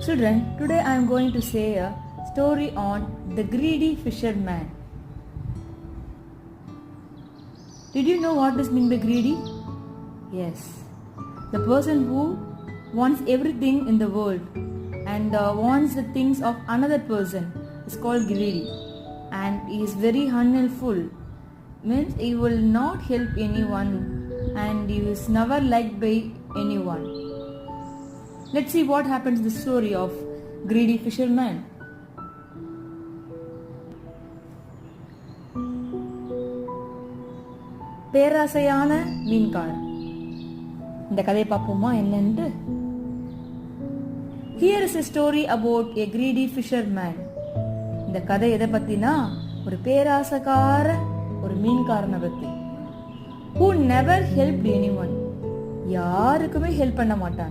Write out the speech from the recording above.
Children, today I am going to say a story on the greedy fisherman. Did you know what is meant by greedy? Yes, the person who wants everything in the world and wants the things of another person is called greedy, and he is very unhelpful. Means he will not help anyone and he is never liked by anyone. Let's see what happens in the story of greedy fisherman. பேராசையான மீன்காரன். இந்த கதையை பார்ப்போமா என்னன்னு? Here is a story about a greedy fisherman. இந்த கதை எதை பத்தினா ஒரு பேராசைக்கார ஒரு மீன்காரனை பத்தி. Who never helped anyone. யாருக்குமே ஹெல்ப் பண்ண மாட்டாங்க.